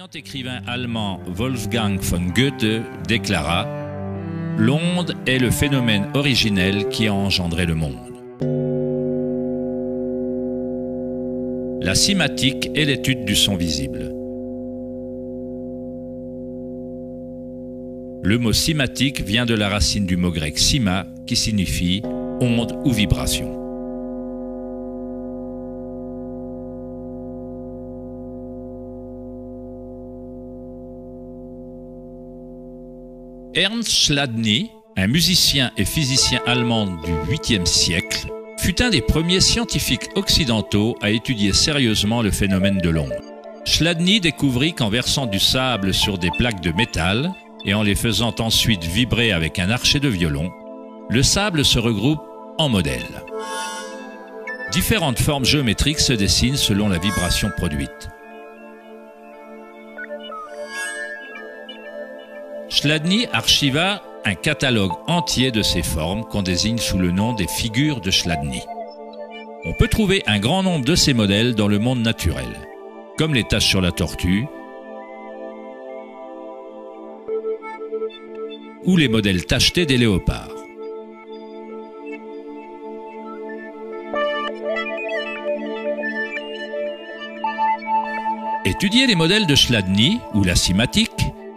brillant écrivain allemand Wolfgang von Goethe déclara « L'onde est le phénomène originel qui a engendré le monde ». La cymatique est l'étude du son visible. Le mot cymatique vient de la racine du mot grec cyma qui signifie onde ou vibration. Ernst Chladni, un musicien et physicien allemand du 8e siècle, fut un des premiers scientifiques occidentaux à étudier sérieusement le phénomène de l'onde. Chladni découvrit qu'en versant du sable sur des plaques de métal et en les faisant ensuite vibrer avec un archet de violon, le sable se regroupe en modèles. Différentes formes géométriques se dessinent selon la vibration produite. Chladni archiva un catalogue entier de ces formes qu'on désigne sous le nom des figures de Chladni. On peut trouver un grand nombre de ces modèles dans le monde naturel, comme les taches sur la tortue ou les modèles tachetés des léopards. Étudier les modèles de Chladni ou la cymatique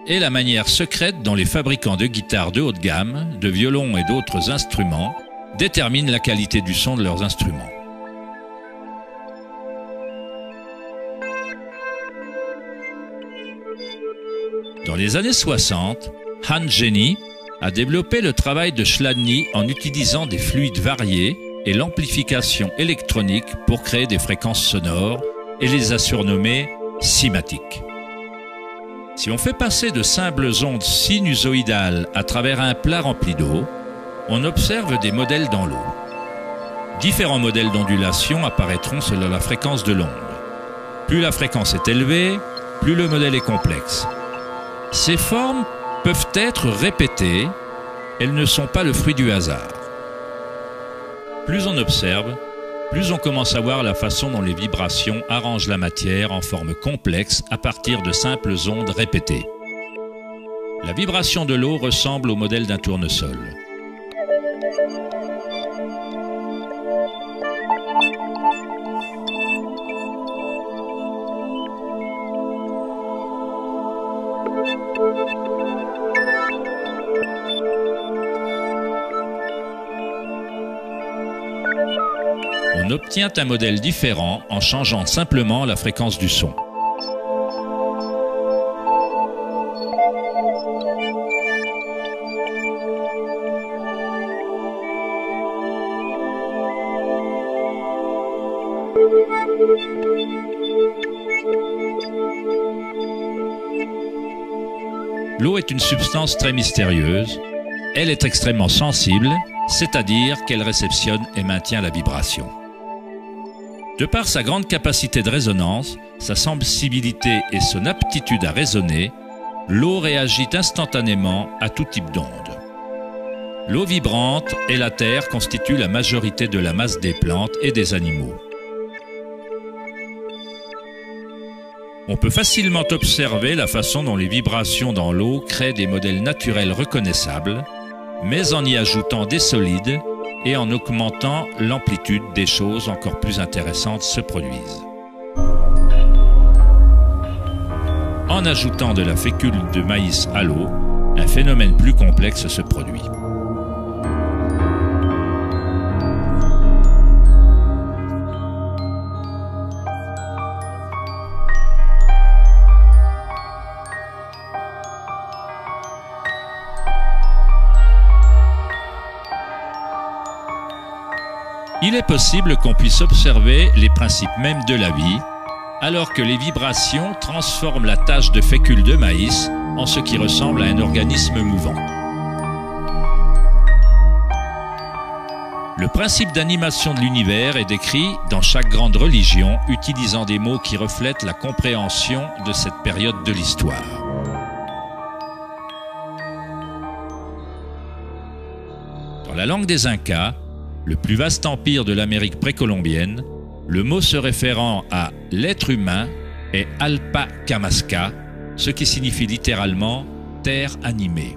est la manière secrète dont les fabricants de guitares de haute gamme, de violons et d'autres instruments déterminent la qualité du son de leurs instruments. Dans les années 60, Hans Jenny a développé le travail de Chladni en utilisant des fluides variés et l'amplification électronique pour créer des fréquences sonores et les a surnommées cymatiques. Si on fait passer de simples ondes sinusoïdales à travers un plat rempli d'eau, on observe des modèles dans l'eau. Différents modèles d'ondulation apparaîtront selon la fréquence de l'onde. Plus la fréquence est élevée, plus le modèle est complexe. Ces formes peuvent être répétées, elles ne sont pas le fruit du hasard. Plus on observe, plus on commence à voir la façon dont les vibrations arrangent la matière en forme complexe à partir de simples ondes répétées. La vibration de l'eau ressemble au modèle d'un tournesol. On obtient un modèle différent en changeant simplement la fréquence du son. L'eau est une substance très mystérieuse. Elle est extrêmement sensible, c'est-à-dire qu'elle réceptionne et maintient la vibration. De par sa grande capacité de résonance, sa sensibilité et son aptitude à résonner, l'eau réagit instantanément à tout type d'onde. L'eau vibrante et la terre constituent la majorité de la masse des plantes et des animaux. On peut facilement observer la façon dont les vibrations dans l'eau créent des modèles naturels reconnaissables, mais en y ajoutant des solides et en augmentant l'amplitude, des choses encore plus intéressantes se produisent. En ajoutant de la fécule de maïs à l'eau, un phénomène plus complexe se produit. Il est possible qu'on puisse observer les principes mêmes de la vie, alors que les vibrations transforment la tache de fécule de maïs en ce qui ressemble à un organisme mouvant. Le principe d'animation de l'univers est décrit dans chaque grande religion, utilisant des mots qui reflètent la compréhension de cette période de l'histoire. Dans la langue des Incas, le plus vaste empire de l'Amérique précolombienne, le mot se référant à l'être humain est Alpacamasca, ce qui signifie littéralement terre animée.